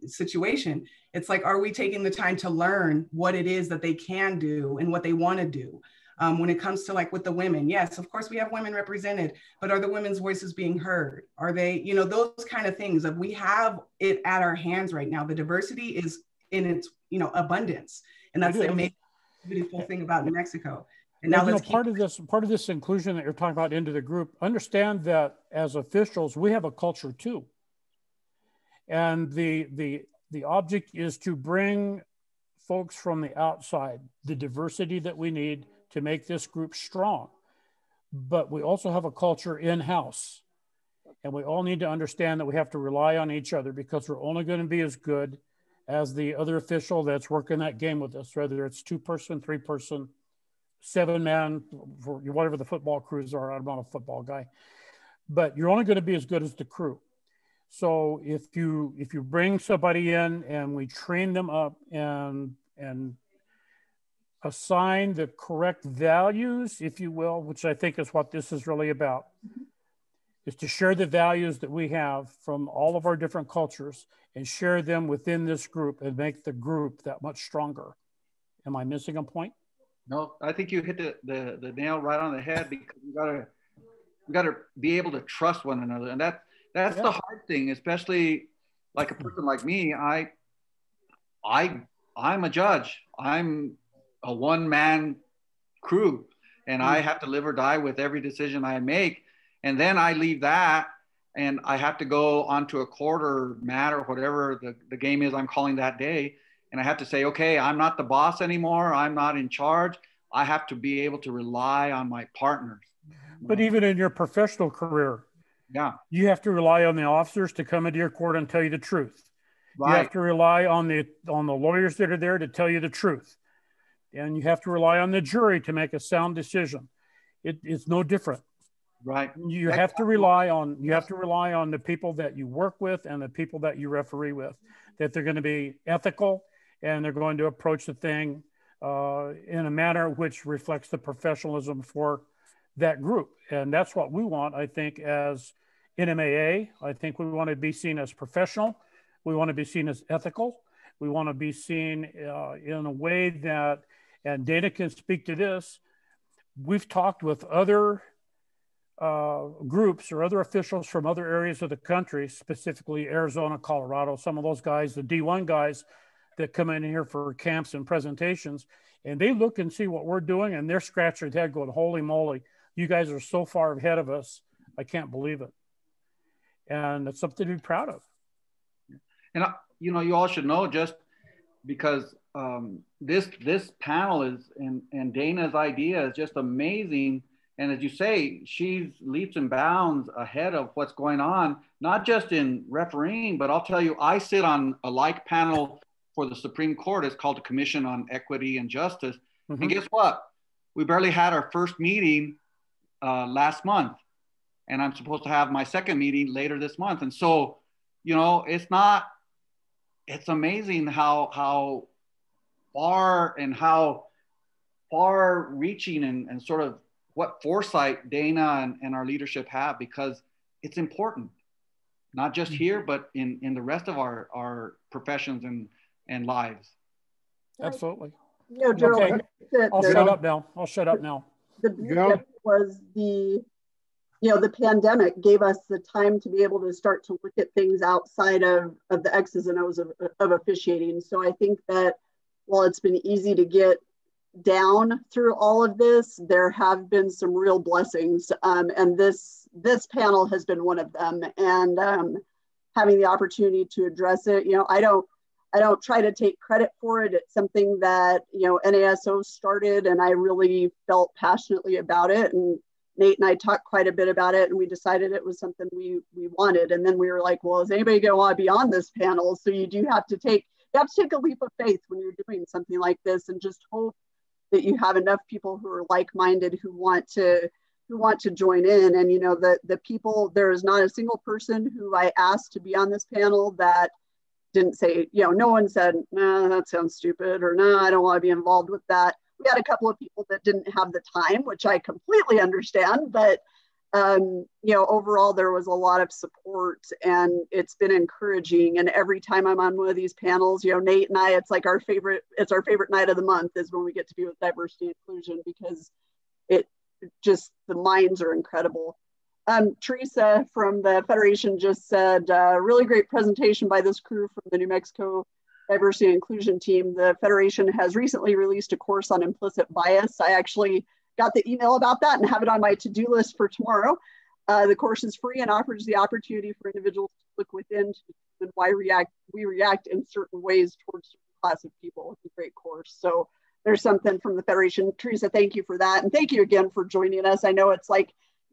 situation, it's like, are we taking the time to learn what it is that they can do and what they want to do? When it comes to like with the women, yes, of course we have women represented, but are the women's voices being heard? Are they, you know, those kind of things that we have it at our hands right now. The diversity is in its, you know, abundance. And that's the amazing, beautiful thing about New Mexico. And now part of this inclusion that you're talking about into the group, understand that as officials, we have a culture too. And the object is to bring folks from the outside, the diversity that we need to make this group strong. But we also have a culture in-house. And we all need to understand that we have to rely on each other, because we're only going to be as good as the other official that's working that game with us, whether it's 2-person, 3-person, 7-man, whatever the football crews are. I'm not a football guy, but you're only going to be as good as the crew. So if you bring somebody in and we train them up and assign the correct values, if you will, which I think is what this is really about, is to share the values that we have from all of our different cultures and share them within this group and make the group that much stronger. Am I missing a point? No, I think you hit the nail right on the head, because we gotta be able to trust one another. And that's the hard thing, especially like a person like me. I'm a judge. I'm a one-man crew, and I have to live or die with every decision I make. And then I leave that and I have to go onto a court or mat or whatever the game is I'm calling that day. And I have to say, okay, I'm not the boss anymore. I'm not in charge. I have to be able to rely on my partners. But even in your professional career, you have to rely on the officers to come into your court and tell you the truth. Right. You have to rely on the lawyers that are there to tell you the truth. And you have to rely on the jury to make a sound decision. It's no different. Right. You have to rely on the people that you work with and the people that you referee with, that they're going to be ethical and they're going to approach the thing in a manner which reflects the professionalism for that group. And that's what we want, I think, as NMAA. I think we want to be seen as professional. We want to be seen as ethical. We want to be seen in a way that, and Dana can speak to this, we've talked with other groups or other officials from other areas of the country, specifically Arizona, Colorado, some of those guys, the D1 guys that come in here for camps and presentations, and they look and see what we're doing and they're scratching their head going, holy moly, you guys are so far ahead of us. I can't believe it. And it's something to be proud of. And, you all should know, just because this panel is, and Dana's idea is just amazing. And as you say, she's leaps and bounds ahead of what's going on, not just in refereeing, but I'll tell you, I sit on a like panel for the Supreme Court. It's called the Commission on Equity and Justice. Mm-hmm. And guess what? We barely had our first meeting last month. And I'm supposed to have my second meeting later this month. And so, it's amazing how far and how far reaching and sort of what foresight Dana and our leadership have, because it's important, not just here, but in the rest of our professions and lives. Absolutely. Gerald, okay. I'll shut up now. The was the pandemic gave us the time to be able to start to look at things outside of the X's and O's of officiating. So I think that while it's been easy to get down through all of this, there have been some real blessings, and this panel has been one of them. And having the opportunity to address it, I don't try to take credit for it. It's something that NASO started, and I really felt passionately about it. And Nate and I talked quite a bit about it, and we decided it was something we wanted. And then we were like, well, is anybody going to want to be on this panel? So you have to take a leap of faith when you're doing something like this, and just hope that you have enough people who are like-minded who want to join in. And the people, there is not a single person who I asked to be on this panel that didn't say, no one said, nah, that sounds stupid, or no, I don't want to be involved with that. We had a couple of people that didn't have the time, which I completely understand, but overall there was a lot of support, and it's been encouraging. And every time I'm on one of these panels, Nate and I, it's our favorite night of the month is when we get to be with diversity and inclusion, because the minds are incredible. Teresa from the Federation just said, really great presentation by this crew from the New Mexico Diversity and Inclusion team. The Federation has recently released a course on implicit bias. I actually got the email about that and have it on my to-do list for tomorrow. The course is free and offers the opportunity for individuals to look within to determine why we react in certain ways towards certain class of people. It's a great course. So there's something from the Federation. Teresa, thank you for that. And thank you again for joining us. I know it's like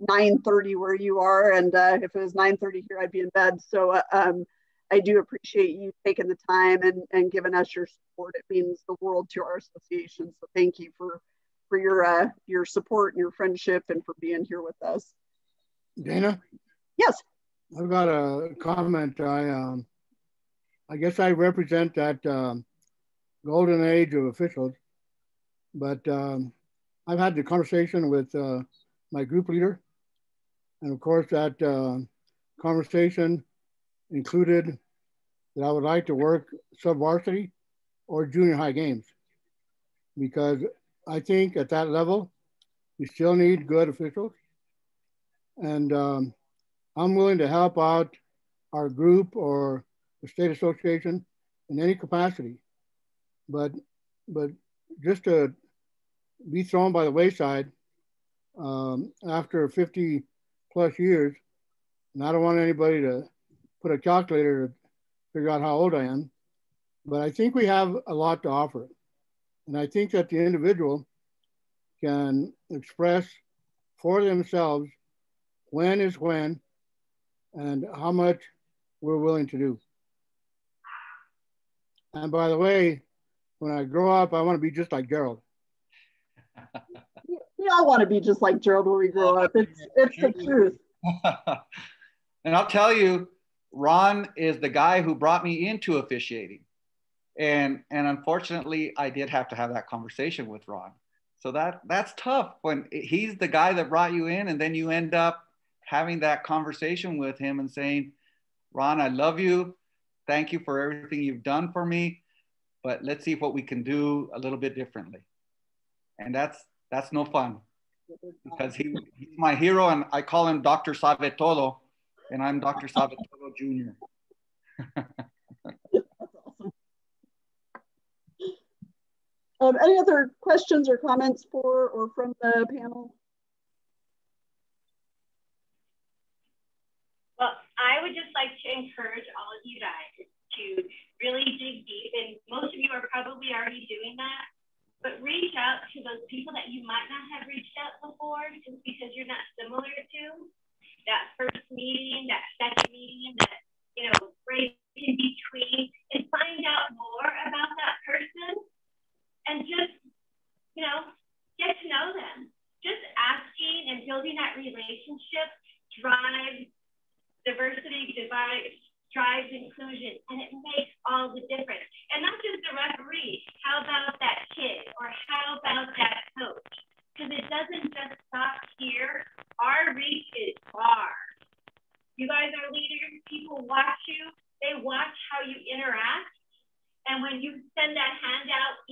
9:30 where you are, and if it was 9:30 here, I'd be in bed. So I do appreciate you taking the time and giving us your support. It means the world to our association. So thank you for your support and your friendship, and for being here with us. Dana? Yes. I've got a comment. I guess I represent that golden age of officials, but I've had the conversation with my group leader, and of course that conversation included that I would like to work sub-varsity or junior high games, because I think at that level, you still need good officials. And I'm willing to help out our group or the state association in any capacity. But just to be thrown by the wayside after 50 plus years, and I don't want anybody to put a calculator to figure out how old I am, but I think we have a lot to offer. And I think that the individual can express for themselves when is when and how much we're willing to do. And by the way, when I grow up, I want to be just like Gerald. all want to be just like Gerald when we grow up. It's the truth. And I'll tell you, Ron is the guy who brought me into officiating. And unfortunately, I did have to have that conversation with Ron. So that's tough when he's the guy that brought you in, and then you end up having that conversation with him and saying, Ron, I love you. Thank you for everything you've done for me, but let's see what we can do a little bit differently. And that's no fun, because he's my hero, and I call him Dr. Sabe Todo, and I'm Dr. Sabe Todo Jr. Any other questions or comments for or from the panel? Well, I would just like to encourage all of you guys to really dig deep, and most of you are probably already doing that, but reach out to those people that you might not have reached out before just because you're not similar to. That first meeting, that second meeting, that, break in between, and find out more about that person. And just, get to know them. Just asking and building that relationship drives diversity, drives inclusion, and it makes all the difference. And not just the referee. How about that kid? Or how about that coach? Because it doesn't just stop here. Our reach is far. You guys are leaders. People watch you. They watch how you interact. And when you send that handout,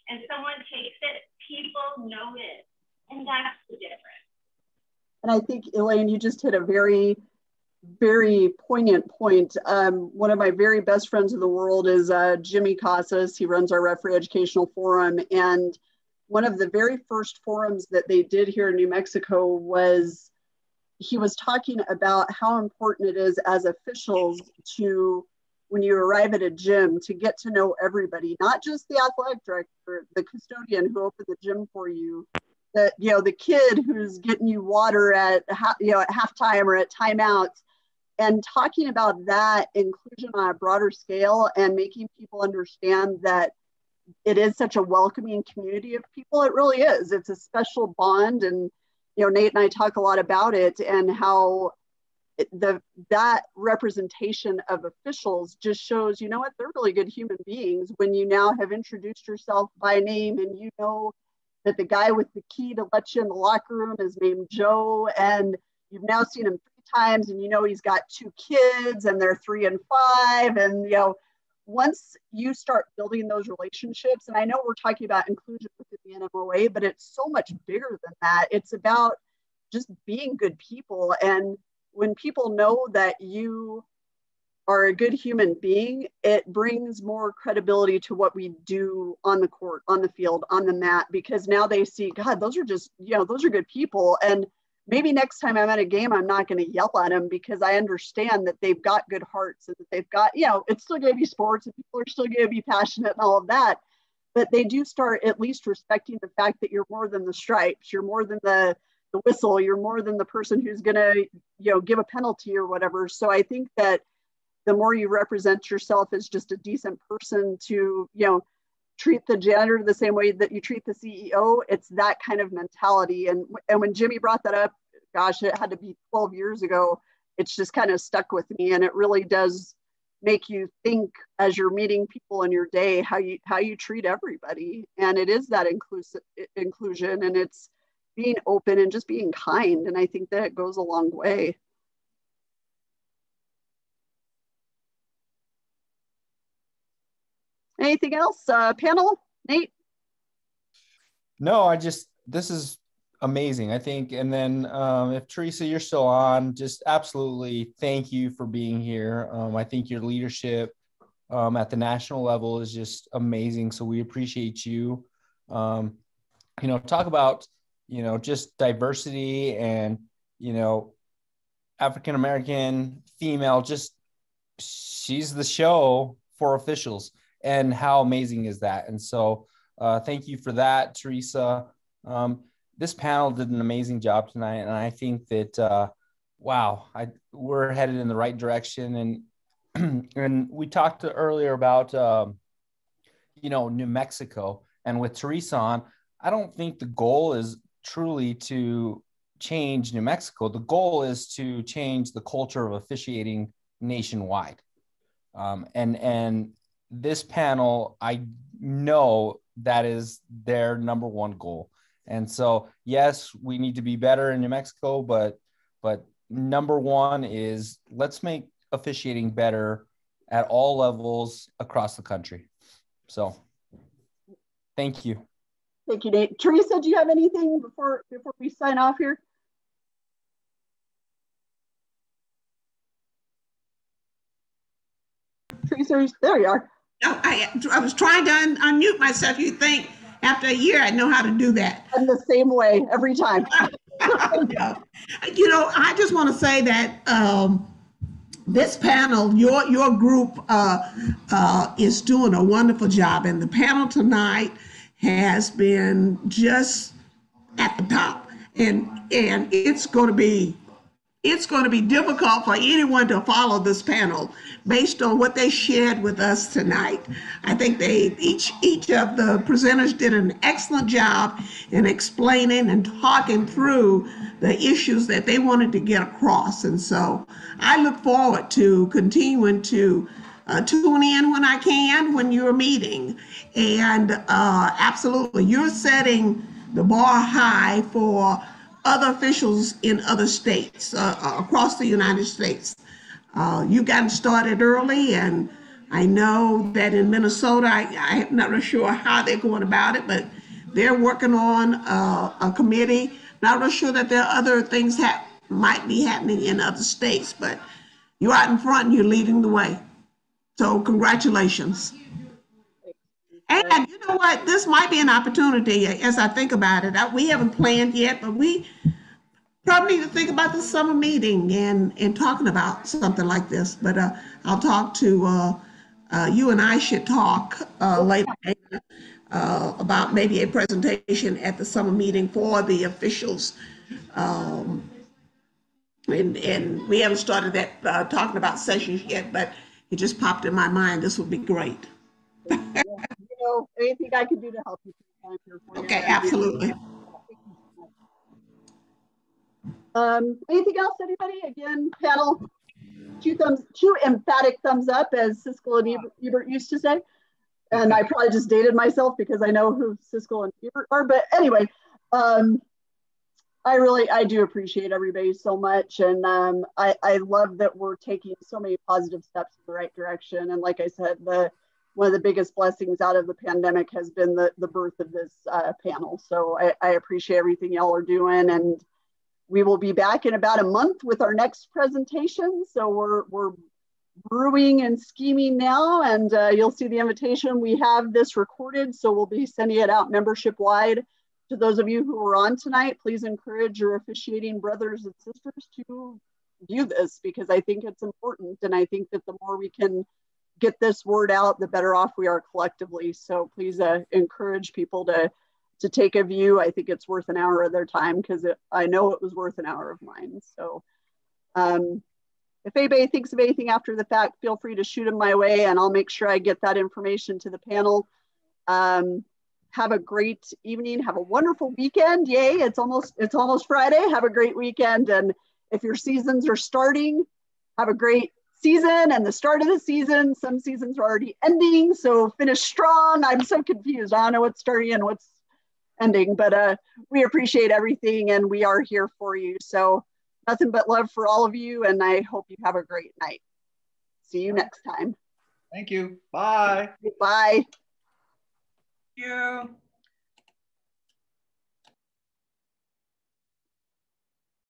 and someone takes it, people notice. And that's the difference. And I think, Elaine, you just hit a very, very poignant point. One of my very best friends in the world is Jimmy Casas. He runs our Referee Educational Forum. And one of the very first forums that they did here in New Mexico was, he was talking about how important it is as officials to, when you arrive at a gym, to get to know everybody, not just the athletic director, the custodian who opened the gym for you, that, the kid who's getting you water at halftime or at timeouts, and talking about that inclusion on a broader scale and making people understand that it is such a welcoming community of people. It really is. It's a special bond. And, Nate and I talk a lot about it, and how that representation of officials just shows, they're really good human beings when you now have introduced yourself by name, and that the guy with the key to let you in the locker room is named Joe, and you've now seen him 3 times, and he's got 2 kids and they're 3 and 5. And once you start building those relationships, and I know we're talking about inclusion within the NMOA, but it's so much bigger than that. It's about just being good people. And when people know that you are a good human being, it brings more credibility to what we do on the court, on the field, on the mat, because now they see, God, those are just, those are good people. And maybe next time I'm at a game, I'm not going to yell at them, because I understand that they've got good hearts, and that they've got, it's still going to be sports, and people are still going to be passionate and all of that. But they do start at least respecting the fact that you're more than the stripes, you're more than the whistle, you're more than the person who's going to, give a penalty or whatever. So I think that the more you represent yourself as just a decent person, to, treat the janitor the same way that you treat the CEO, it's that kind of mentality. And when Jimmy brought that up, gosh, it had to be 12 years ago. It's just kind of stuck with me. And it really does make you think, as you're meeting people in your day, how you treat everybody. And it is that inclusion, and it's being open and just being kind. And I think that it goes a long way. Anything else, panel? Nate? No, this is amazing, I think. And then if Teresa, you're still on, just absolutely thank you for being here. I think your leadership at the national level is just amazing. So we appreciate you. Talk about, just diversity and, African-American, female, just she's the show for officials. And how amazing is that? And so thank you for that, Teresa. This panel did an amazing job tonight. And I think that, wow, we're headed in the right direction. And and we talked earlier about, New Mexico. And with Teresa on, I don't think the goal is truly to change New Mexico. The goal is to change the culture of officiating nationwide. And this panel, I know that is their number one goal. And so, yes, we need to be better in New Mexico, but number one is let's make officiating better at all levels across the country. So thank you. Thank you, Nate. Teresa, do you have anything before we sign off here? Teresa, there you are. I was trying to unmute myself. You think after a year I know how to do that? I'm the same way every time. You know, I just want to say that this panel, your group is doing a wonderful job, and the panel tonight has been just at the top, and it's going to be difficult for anyone to follow this panel based on what they shared with us tonight. I think each of the presenters did an excellent job in explaining and talking through the issues that they wanted to get across. And so I look forward to continuing to tune in when I can, when you're meeting. And absolutely, you're setting the bar high for other officials in other states across the United States. You've gotten started early, and I know that in Minnesota, I'm not really sure how they're going about it, but they're working on a committee. Not really sure that there are other things that might be happening in other states, but you're out in front and you're leading the way. So congratulations. And you know what? This might be an opportunity as I think about it. We haven't planned yet, but we probably need to think about the summer meeting and talking about something like this. But I'll talk to, you and I should talk later about maybe a presentation at the summer meeting for the officials. And we haven't started that talking about sessions yet, but it just popped in my mind. This would be great. Anything I can do to help you. Okay, absolutely. Anything else, anybody? Again, panel, two emphatic thumbs up, as Siskel and Ebert used to say. And I probably just dated myself because I know who Siskel and Ebert are. But anyway, I do appreciate everybody so much. And I love that we're taking so many positive steps in the right direction. And like I said, one of the biggest blessings out of the pandemic has been the birth of this panel. So I appreciate everything y'all are doing, and we will be back in about a month with our next presentation. So we're brewing and scheming now, and you'll see the invitation. We have this recorded, so we'll be sending it out membership wide. To those of you who were on tonight, please encourage your officiating brothers and sisters to view this, because I think it's important, and I think that the more we can get this word out, the better off we are collectively. So please encourage people to take a view. I think it's worth an hour of their time, because I know it was worth an hour of mine. So if anybody thinks of anything after the fact, feel free to shoot them my way, and I'll make sure I get that information to the panel. Have a great evening. Have a wonderful weekend. Yay, it's almost Friday. Have a great weekend. And if your seasons are starting, have a great season and the start of the season. Some seasons are already ending, so finish strong. I'm so confused. I don't know what's starting and what's ending, but we appreciate everything, and we are here for you. So nothing but love for all of you, and I hope you have a great night. See you next time. Thank you. Bye. Bye. Thank you.